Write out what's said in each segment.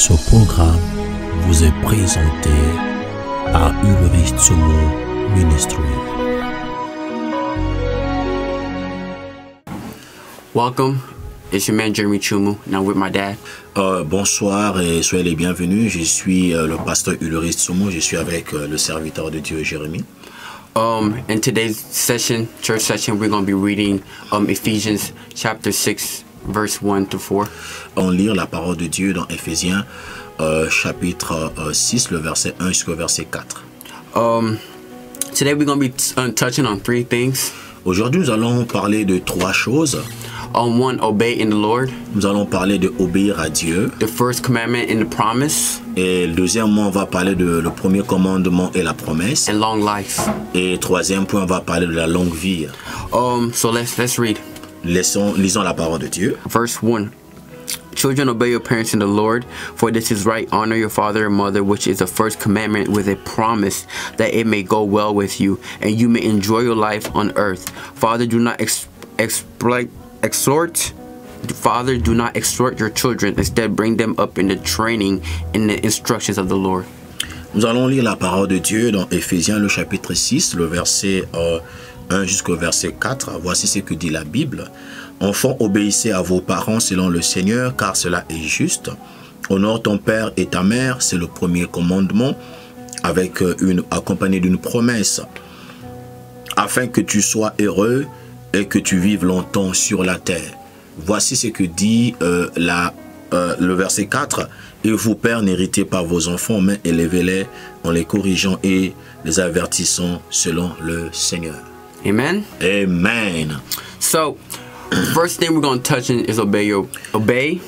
Ce programme vous est présenté par Ulrich Tsumo Ministry. Welcome, it's your man Jeremy Chumu, now with my dad. Bonsoir et soyez les bienvenus. Je suis le pasteur Ulrich Tsumo, je suis avec le serviteur de Dieu Jérémie. In today's session, church session, we're going to be reading Ephesians chapter 6, verse 1 to 4. On lit la parole de Dieu dans Éphésiens chapitre 6, le verset 1 jusqu'au verset 4. Today we're going to be touching on three things. Aujourd'hui, nous allons parler de trois choses. One, obey in the Lord. Nous allons parler de obéir à Dieu. The first commandment and the promise. Et le deuxième point, on va parler de le premier commandement et la promesse. And long life. Et troisième point, on va parler de la longue vie. So let's read. Lisons la parole de Dieu. Verse 1. Children, obey your parents in the Lord, for this is right. Honor your father and mother, which is the first commandment with a promise that it may go well with you and you may enjoy your life on earth. Father, do not exhort your children. Instead, bring them up in the training and the instructions of the Lord. Nous allons lire la parole de Dieu dans Éphésiens, le chapitre 6, le verset 1 jusqu'au verset 4. Voici ce que dit la Bible. Enfants, obéissez à vos parents selon le Seigneur, car cela est juste. Honore ton père et ta mère, c'est le premier commandement, accompagné d'une promesse, afin que tu sois heureux et que tu vives longtemps sur la terre. Voici ce que dit le verset 4. Et vous, pères, n'héritez pas vos enfants, mais élevez-les en les corrigeant et les avertissant selon le Seigneur. Amen. Amen. So, first thing we're going to touch on is obey.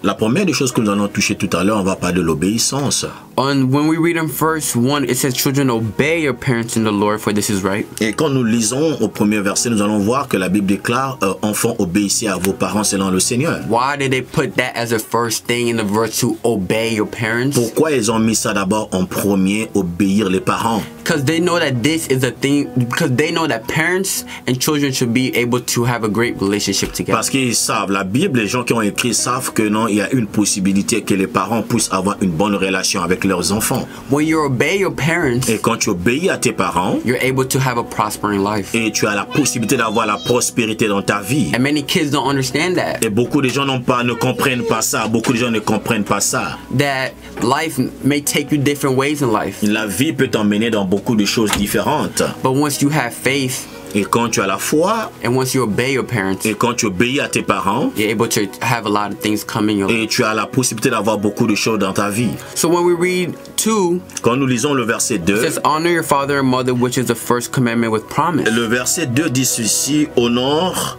La première des choses que nous allons toucher tout à l'heure, on va parler de l'obéissance. When we read in verse 1, it says, children, obey your parents in the Lord, for this is right. Et quand nous lisons au premier verset, nous allons voir que la Bible déclare, enfants, obéissez à vos parents selon le Seigneur. Why did they put that as the first thing in the verse to obey your parents? Pourquoi ils ont mis ça d'abord en premier, obéir les parents? Because they know that this is a thing, because they know that parents and children should be able to have a great relationship together. Parce qu'ils savent, la Bible, les gens qui ont écrit savent que non, il y a une possibilité que les parents puissent avoir une bonne relation avec leurs enfants. When you obey your parents, et quand tu obéis à tes parents, you're able to have a prospering life. Et tu as la possibilité d'avoir la prospérité dans ta vie. And many kids don't understand that. Et beaucoup de gens ne comprennent pas ça. Beaucoup de gens ne comprennent pas ça. That life may take you different ways in life. La vie peut t'emmener dans beaucoup de choses différentes. But once you have faith, et quand tu as la foi, and once you obey your parents, et quand tu obéis à tes parents, you're able to have a lot of things come in your life. Et tu as la possibilité d'avoir beaucoup de choses dans ta vie. So when we read 2, quand nous lisons le verset 2, it says, honor your father and mother, which is the first commandment with promise. Le verset 2 dit ceci, honore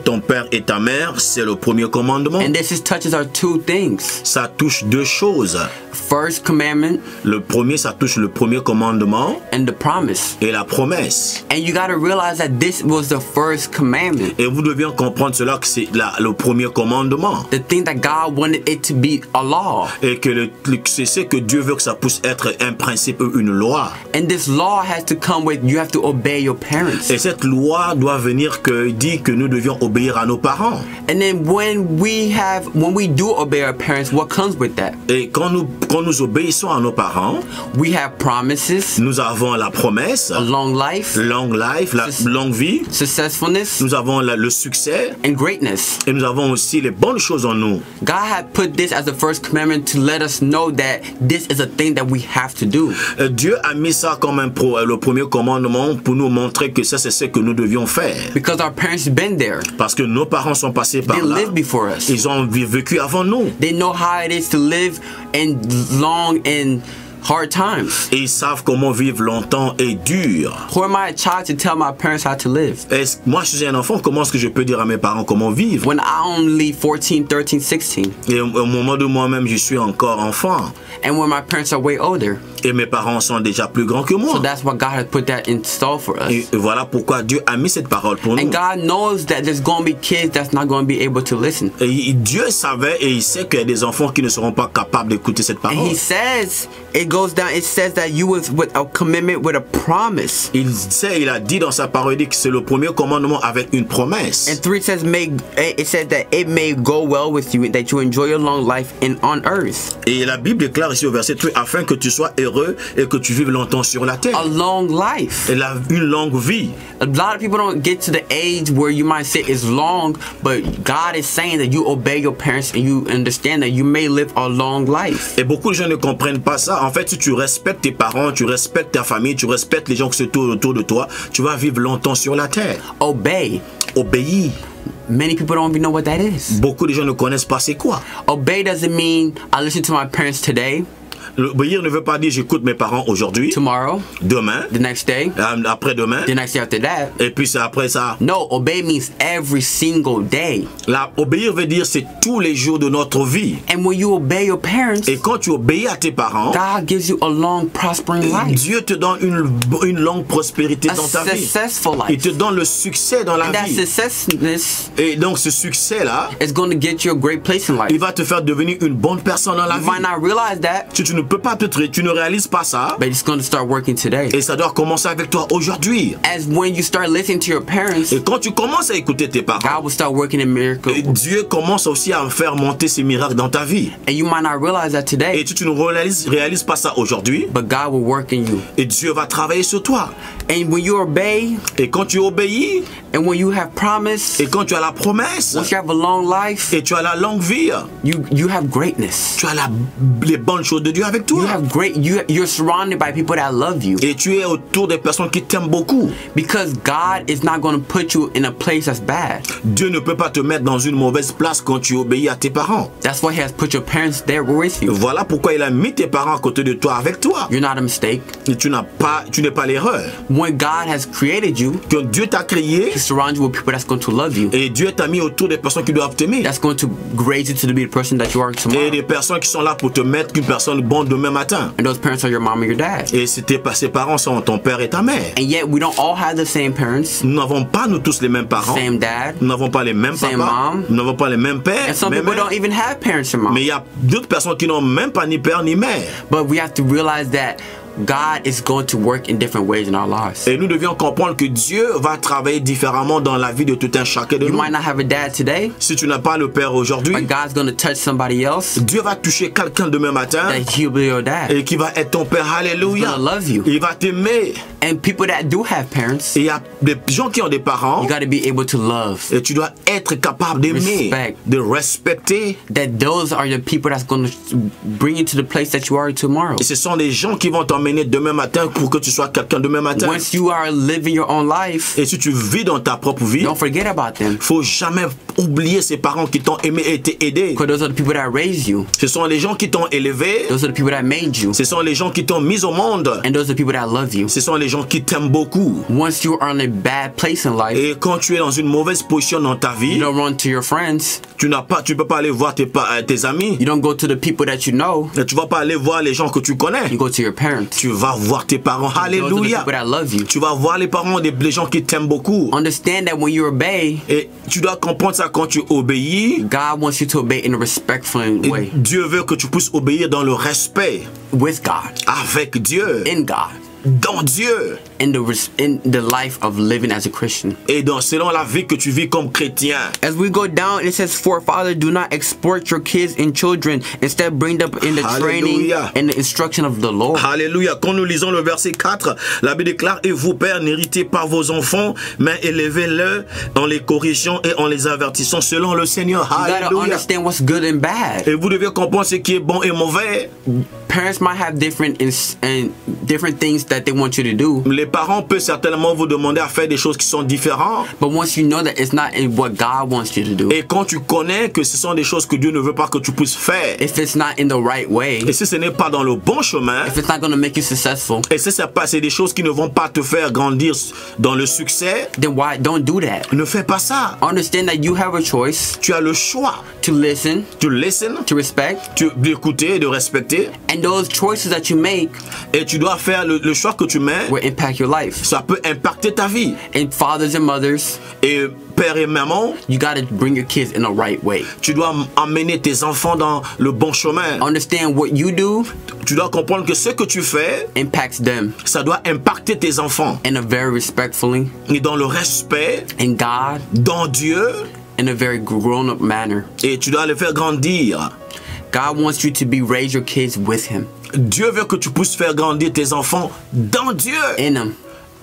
ton père et ta mère, c'est le premier commandement. And this touches our two things. Ça touche deux choses. First commandment. Le premier, ça touche le premier commandement. And the promise. Et la promesse. And you got to realize that this was the first commandment. Et vous devez comprendre cela que c'est le premier commandement. The thing that God wanted it to be a law. Et que c'est ce que Dieu veut que ça puisse être un principe, une loi. And this law has to come with you have to obey your parents. Et cette loi doit venir que dit que nous devions obéir à nos parents. And then when we do obey our parents, what comes with that? Et quand nous obéissons à nos parents, we have promises. Nous avons la promesse, a long life, la longue vie, successfulness, nous avons le succès, and greatness. Et nous avons aussi les bonnes choses en nous. God had put this as the first commandment to let us know that this is a thing that we have to do. Dieu a mis ça comme le premier commandement pour nous montrer que ça c'est ce que nous devions faire. Because our parents been there. Parce que nos parents sont passés par là. Lived before us. Ils ont vécu avant nous. They know how it is to live in long and hard times. Et ils savent comment vivre longtemps et dur. Who am I a child to tell my parents how to live? Moi, je suis un enfant, comment est-ce que je peux dire à mes parents comment vivre? When I'm only 14, 13, 16. Et au moment de moi-même, je suis encore enfant. And when my parents are way older. Et mes parents sont déjà plus grands que moi. So that's why God has put that in store for us. Et voilà pourquoi Dieu a mis cette parole pour nous. And God knows that there's going to be kids that's not going to be able to listen. Et Dieu savait et il sait qu'il y a des enfants qui ne seront pas capables d'écouter cette parole. And he says it's goes down, it says that you was with a commitment with a promise. Il a dit dans sa parole que c'est le premier commandement avec une promesse. And 3 says, it says that it may go well with you, that you enjoy a long life on earth. Et la Bible déclare ici au verset 3, afin que tu sois heureux et que tu vives longtemps sur la terre. A long life. Et une longue vie. A lot of people don't get to the age where you might say it's long, but God is saying that you obey your parents and you understand that you may live a long life. Et beaucoup de gens ne comprennent pas ça. En fait, si tu respectes tes parents, tu respectes ta famille, tu respectes les gens qui se tournent autour de toi, tu vas vivre longtemps sur la terre. Obey. Obéir. Many people don't even know what that is. Beaucoup de gens ne connaissent pas c'est quoi. Obey doesn't mean I listen to my parents today. Obéir ne veut pas dire j'écoute mes parents aujourd'hui, tomorrow, demain, the next day, après-demain, the next day after that. Et puis c'est après ça. No, obey means every single day. Obéir veut dire c'est tous les jours de notre vie. And when you obey your parents, et quand tu obéis à tes parents, God gives you a long prospering life. Dieu te donne une longue prospérité dans ta vie. Successful life. Il te donne le succès dans la vie. Et donc ce succès là, it's going to get you a great place in life. Il va te faire devenir une bonne personne dans la vie. You might not realize that. Tu ne peux pas tu ne réalises pas ça. But it's going to start working today. Et ça doit commencer avec toi aujourd'hui. As when you start listening to your parents, et quand tu commences à écouter tes parents, God will start working in miracles. Dieu commence aussi à faire monter ces miracles dans ta vie. And you might not realize that today. Et tu ne réalises pas ça aujourd'hui. But God will work in you. Et Dieu va travailler sur toi. And when you obey, et quand tu obéis, and when you have promise, et quand tu as la promesse, once you have a long life, et tu as la longue vie, you have greatness. Tu as les bonnes choses de Dieu avec toi. You have you're surrounded by people that love you. Et tu es autour des personnes qui t'aiment beaucoup. Because God is not going to put you in a place that's bad. Dieu ne peut pas te mettre dans une mauvaise place quand tu obéis à tes parents. That's why He has put your parents there with you. Voilà pourquoi il a mis tes parents à côté de toi avec toi. You're not a mistake. Et tu n'es pas l'erreur. When God has created you, quand Dieu t'a créé, He surrounds you with people that's going to love you. Et Dieu t'a mis autour des personnes qui doivent t'aimer. That's going to raise you to be the person that you are tomorrow. Et des personnes qui sont là pour te mettre une personne bonne demain matin. And those parents are your mom and your dad. Et ses parents sont ton père et ta mère. And yet we don't all have the same parents. Nous n'avons pas nous tous les mêmes parents. Same dad. Nous n'avons pas les mêmes same papas. Mom. Nous n'avons pas les mêmes pères. And some people don't even have parents or mom. Mais il y a d'autres personnes qui n'ont même pas ni père ni mère. But we have to realize that God is going to work in different ways in our lives. Et nous devions comprendre que Dieu va travailler différemment dans la vie de tout un chacun de nous. You might not have a dad today. Si tu n'as pas le père aujourd'hui, but God's going to touch somebody else. Dieu va toucher quelqu'un demain matin. That he'll be your dad. Et qui va être ton père. Alléluia. He's gonna love you. Il va t'aimer. And people that do have parents, et il y a des gens qui ont des parents. You got to be able to love. Et tu dois être capable d'aimer, de respecter. That those are the people that's going to bring you to the place that you are tomorrow. Et ce sont les gens qui vont t'emmener demain matin pour que tu sois quelqu'un demain matin. Once you are living your own life, et si tu vis dans ta propre vie, don't forget about them. Faut jamais oublier ces parents qui t'ont aimé et t'ont aidé. Because those are the people that raised you. Ce sont les gens qui t'ont élevé. Those are the people that made you. Ce sont les gens qui t'ont mis au monde. And those are the people that love you. Ce sont les gens qui t'aiment beaucoup. Once you are in a bad place in life, et quand tu es dans une mauvaise position dans ta vie, you don't run to your friends. Tu peux pas aller voir tes amis. You don't go to the people that you know. Et tu vas pas aller voir les gens que tu connais. You go to your parents. Tu vas voir tes parents. Alléluia. Tu vas voir les parents des gens qui t'aiment beaucoup. Understand that when you obey, et tu dois comprendre ça quand tu obéis. God wants you to obey in a respectful way. Dieu veut que tu puisses obéir dans le respect. With God. Avec Dieu. In God. Dans Dieu. In the life of living as a Christian. Et selon la vie que tu vis comme chrétien. As we go down, it says, "For father, do not export your kids and children. Instead, bring them in the training and the instruction of the Lord." Alléluia. Quand nous lisons le verset 4, la Bible déclare: "Et vous, pères, n'héritez pas vos enfants, mais élevez-les en les corrigeant et en les avertissant selon le Seigneur." Alléluia. You gotta understand what's good and bad. Et vous devez comprendre ce qui est bon et mauvais. Parents might have different things that they want you to do. Les parents peuvent certainement vous demander à faire des choses qui sont différentes. But once you know that it's not what God wants you to do. Et quand tu connais que ce sont des choses que Dieu ne veut pas que tu puisses faire. If it's not in the right way. Et si ce n'est pas dans le bon chemin. If it's not going to make you successful. Et si c'est des choses qui ne vont pas te faire grandir dans le succès. Then why don't do that? Ne fais pas ça. Understand that you have a choice. Tu as le choix. To listen. To listen. To respect. D'écouter et de respecter. And And those choices that you make Et tu dois faire le choix que tu mets, will impact your life. ça peut impacter ta vie. And fathers and mothers, Et père et maman, you got to bring your kids in the right way. tu dois emmener tes enfants dans le bon chemin. Understand what you do Tu dois comprendre que ce que tu fais, impacts them ça doit impacter tes enfants. in a very respectfully, Et dans le respect, in God, dans Dieu, in a very grown-up manner. et tu dois les faire grandir. God wants you to raise your kids with Him, Dieu veut que tu puisses faire grandir tes enfants dans Dieu. in Him,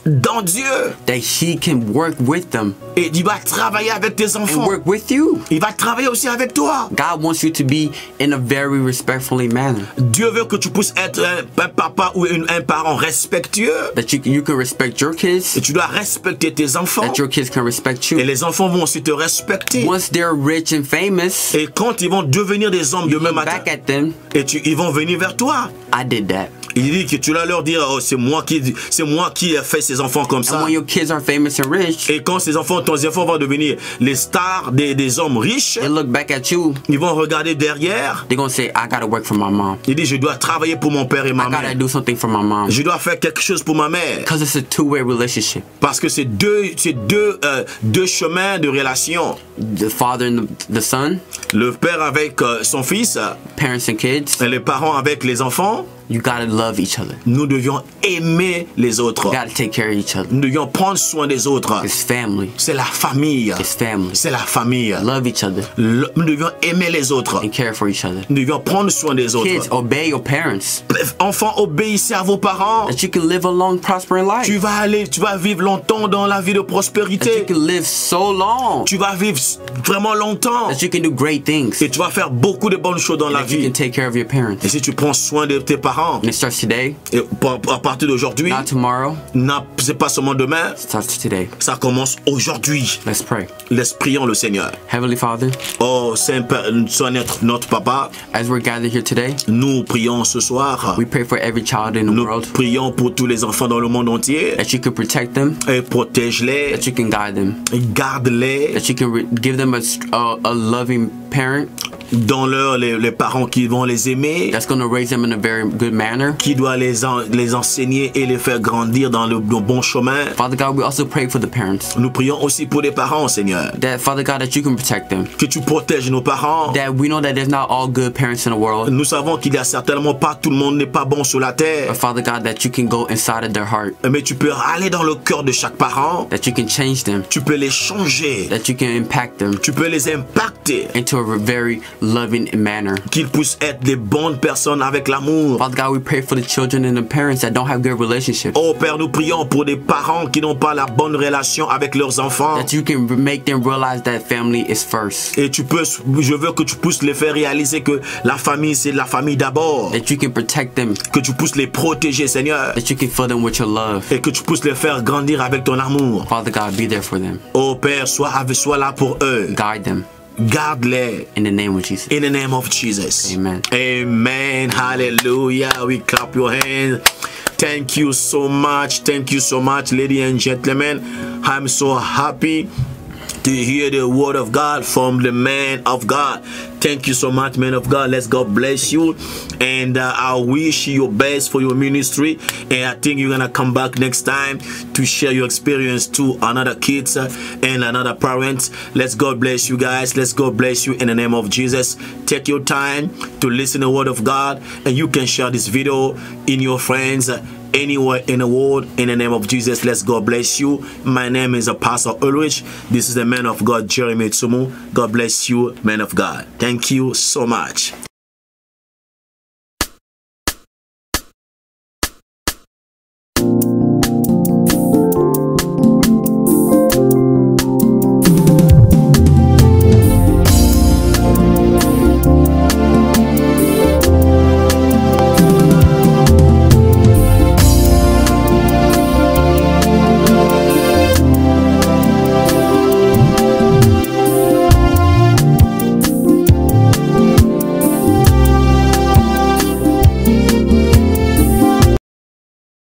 Dans Dieu. that He can work with them Et il va travailler avec tes and enfants. work with you. Il va travailler aussi avec toi. God wants you to be in a very respectfully manner, Dieu veut que tu puisses être un papa ou un parent respectueux. that you can respect your Et kids, tu dois respecter tes enfants. that your kids can respect Et you. les enfants vont aussi te respecter. Once they're rich and famous, Et quand ils vont devenir des hommes demain look matin, back at them. et ils vont venir vers toi. I did that. Il dit que tu vas leur dire, oh, c'est moi qui ai fait ces enfants comme And ça. when your kids are famous and rich, Et quand tes enfants vont devenir les stars des hommes riches, they look back at you, ils vont regarder derrière. they're gonna say, I gotta work for my mom. Il dit, je dois travailler pour mon père et ma I gotta mère. do something for my mom. Je dois faire quelque chose pour ma mère. Because it's a two-way relationship. Parce que c'est deux chemins de relation. The father and the son, Le père avec son fils, parents and kids, et les parents avec les enfants. you gotta love each other. Nous devions aimer les autres. You gotta take care of each other. Nous devions prendre soin des autres. It's family. C'est la famille. It's family. C'est la famille. Love each other Nous devions aimer les autres. and care for each other. Nous devions prendre soin des autres. Kids, obey your parents, Enfants, obéissez à vos parents. that you can live a long, prospering life. Tu vas vivre longtemps dans la vie de That you prospérité. can live so long. Tu vas vivre vraiment longtemps. That you can do great things. Et tu vas faire beaucoup de bonnes choses dans la That you can vie. take care of your parents. Et si tu prends soin de tes parents, And it starts today, et à partir d'aujourd'hui, not tomorrow. c'est pas seulement demain, It starts today. ça commence aujourd'hui. Let's pray. Prions le Seigneur. Heavenly Father, Oh Saint-Père, sois notre Papa. as we're gathered here today, Nous prions ce soir. we pray for every child in the Nous world, prions pour tous les enfants dans le monde entier. that you can protect them, Et protège-les, that you can guide them, garde-les. that you can give them a loving parent Dans les parents qui vont les aimer, that's going to raise them in a very good manner. qui doit les enseigner et les faire grandir dans le bon chemin. Father God, we also pray for the parents, Nous prions aussi pour les parents, Seigneur. that Father God, that you can protect them, Que tu protèges nos parents. that we know that there's not all good parents in the world, Nous savons qu'il y a certainement pas tout le monde n'est pas bon sur la terre. but Father God, that you can go inside of their heart, Mais tu peux aller dans le cœur de chaque parent. that you can change them, Tu peux les changer. that you can impact them Tu peux les impacter. into a very loving manner. Qu'ils puissent être des bonnes personnes avec l'amour. Father God, we pray for the children and the parents that don't have good relationships, Oh Père, nous prions pour des parents qui n'ont pas la bonne relation avec leurs enfants. that you can make them realize that family is first, Et je veux que tu puisses les faire réaliser que la famille, c'est la famille d'abord. that you can protect them, Que tu puisses les protéger, Seigneur. that you can fill them with your love. Et que tu puisses les faire grandir avec ton amour. Father God, be there for them. Oh Père, sois là pour eux. Guide them Garde-les. in the name of Jesus. In the name of Jesus. Amen. Amen. Hallelujah. We clap your hands. Thank you so much. Thank you so much, ladies and gentlemen. I'm so happy to hear the word of God from the man of God. Thank you so much, man of God. Let's God bless you. And I wish you your best for your ministry. And I think you're going to come back next time to share your experience to another kids and another parents. Let's God bless you guys. Let's God bless you in the name of Jesus. Take your time to listen to the word of God. And you can share this video in your friends anywhere in the world in the name of Jesus. Let's God bless you. My name is Apostle Ulrich. This is the man of God, Jeremy Tsumu. God bless you, man of God. Thank you so much.